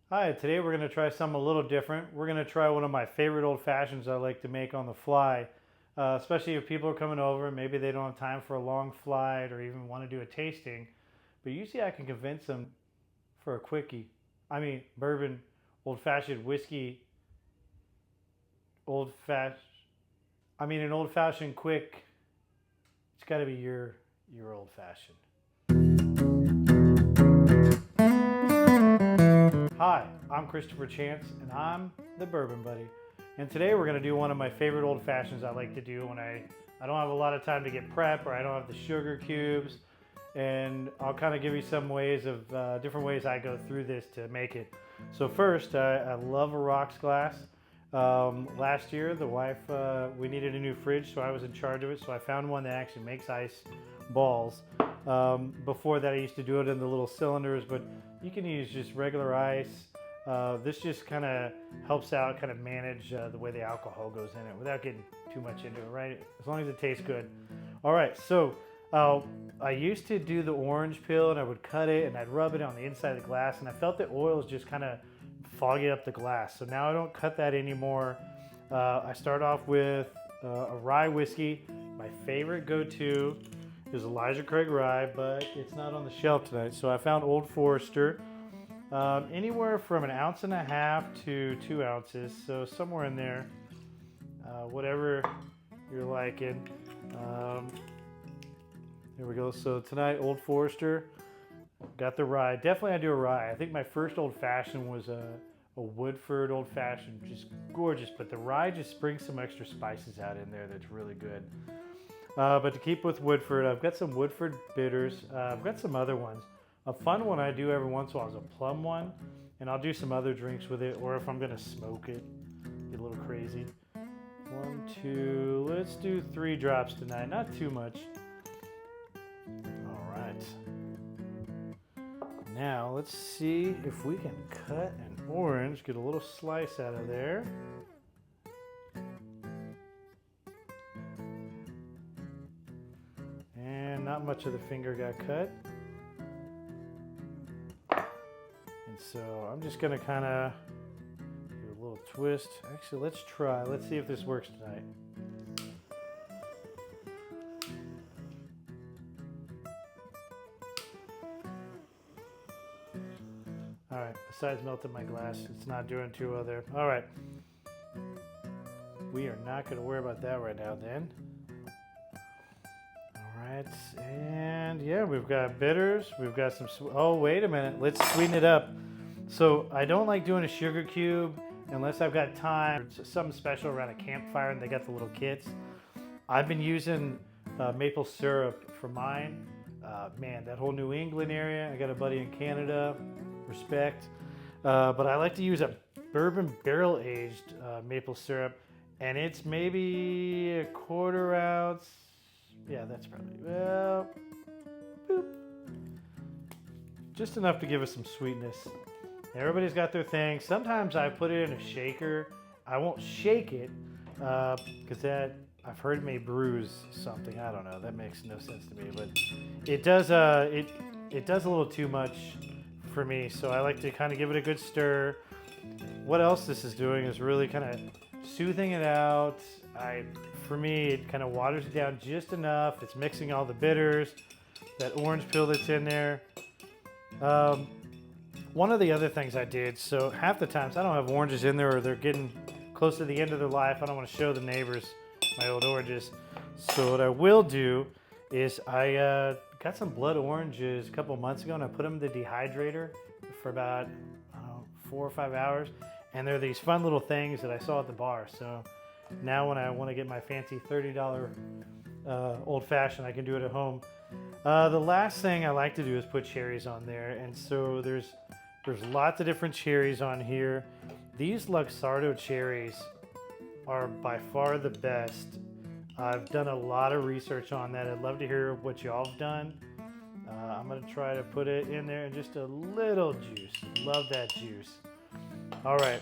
Hi, today we're going to try something a little different. We're going to try one of my favorite old fashions I like to make on the fly, especially if people are coming over. Maybe they don't have time for a long flight or even want to do a tasting. But usually I can convince them for a quickie. I mean, bourbon, old fashioned whiskey, old fashioned. I mean, an old fashioned quick. It's got to be your old fashioned. Hi, I'm Christopher Chance, and I'm the Bourbon Buddy. And today we're going to do one of my favorite old fashions I like to do when I don't have a lot of time to get prep or I don't have the sugar cubes. And I'll kind of give you some ways of different ways I go through this to make it. So first, I love a rocks glass. Last year, the wife, we needed a new fridge, so I was in charge of it. So I found one that actually makes ice balls. Before that, I used to do it in the little cylinders, but you can use just regular ice. This just kind of helps out, kind of manage the way the alcohol goes in it without getting too much into it, right? As long as it tastes good. All right, so I used to do the orange peel and I would cut it and I'd rub it on the inside of the glass, and I felt the oils just kind of foggy up the glass. So now I don't cut that anymore. I start off with a rye whiskey. My favorite go-to is Elijah Craig Rye, but it's not on the shelf tonight. So I found Old Forester, anywhere from 1.5 ounces to 2 ounces. So somewhere in there, whatever you're liking. Here we go. So tonight, Old Forester, got the rye. Definitely I do a rye. I think my first old fashioned was a Woodford old fashioned, just gorgeous. But the rye just brings some extra spices out in there that's really good. But to keep with Woodford, I've got some Woodford bitters. I've got some other ones. A fun one I do every once in a while is a plum one, and I'll do some other drinks with it, or if I'm gonna smoke it, get a little crazy. 1, 2, let's do 3 drops tonight, not too much. All right. Now let's see if we can cut an orange, get a little slice out of there. Not much of the finger got cut. And so I'm just gonna kind of do a little twist. Actually, let's try. Let's see if this works tonight. All right, besides melting my glass, it's not doing too well there. All right. We are not gonna worry about that right now then. And yeah, we've got bitters, we've got some, oh wait a minute, let's sweeten it up. So I don't like doing a sugar cube unless I've got time, something special around a campfire and they got the little kits. I've been using maple syrup for mine. Man, that whole New England area, I got a buddy in Canada, respect. But I like to use a bourbon barrel aged maple syrup, and it's maybe 1/4 ounce. Yeah, that's probably, well, boop. Just enough to give us some sweetness. Everybody's got their thing. Sometimes I put it in a shaker. I won't shake it because that, I've heard, may bruise something. I don't know. That makes no sense to me, but it does. It does a little too much for me. So I like to kind of give it a good stir. What else this is doing is really kind of soothing it out. For me, it kind of waters it down just enough. It's mixing all the bitters, that orange peel that's in there. One of the other things I did, so half the times I don't have oranges in there or they're getting close to the end of their life. I don't want to show the neighbors my old oranges. So what I will do is I got some blood oranges a couple months ago and I put them in the dehydrator for about 4 or 5 hours. And they're these fun little things that I saw at the bar. So now when I want to get my fancy $30 old fashioned, I can do it at home. The last thing I like to do is put cherries on there. And so there's lots of different cherries on here. These Luxardo cherries are by far the best. I've done a lot of research on that. I'd love to hear what y'all have done. I'm going to try to put it in there and just a little juice. Love that juice. All right.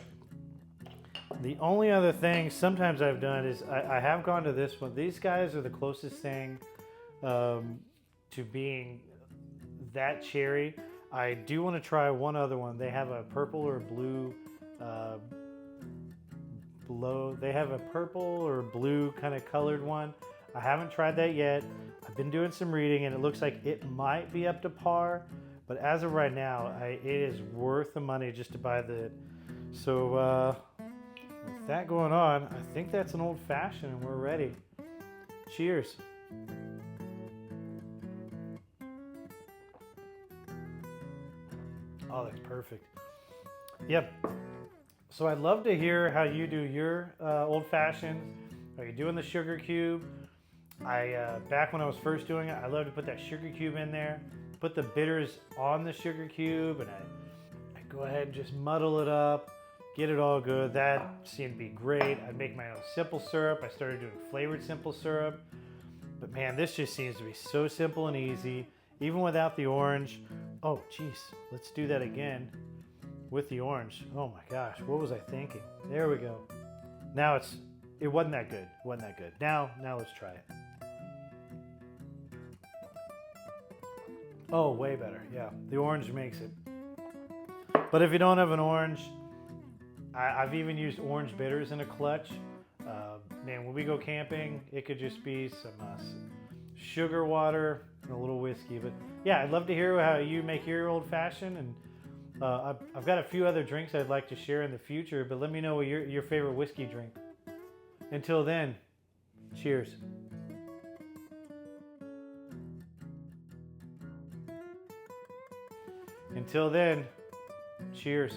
The only other thing sometimes I've done is I have gone to this one. These guys are the closest thing to being that cherry. I do want to try one other one. They have a purple or blue they have a purple or blue kind of colored one. I haven't tried that yet. I've been doing some reading and it looks like it might be up to par, but as of right now, it is worth the money just to buy the. So with that going on, I think that's an old fashioned and we're ready. Cheers. Oh, that's perfect. Yep. So I'd love to hear how you do your old fashions. Are you doing the sugar cube? Back when I was first doing it, I loved to put that sugar cube in there, put the bitters on the sugar cube, and I go ahead and just muddle it up, get it all good. That seemed to be great. I'd make my own simple syrup. I started doing flavored simple syrup. But man, this just seems to be so simple and easy, even without the orange. Oh, geez, let's do that again with the orange. Oh my gosh, what was I thinking? There we go. Now it wasn't that good. It wasn't that good. Now let's try it. Oh, way better. Yeah, the orange makes it. But if you don't have an orange, I've even used orange bitters in a clutch. Man, when we go camping, it could just be some sugar water and a little whiskey. But yeah, I'd love to hear how you make your old fashioned. And I've got a few other drinks I'd like to share in the future, but let me know what your favorite whiskey drink. Until then, cheers. Until then, cheers.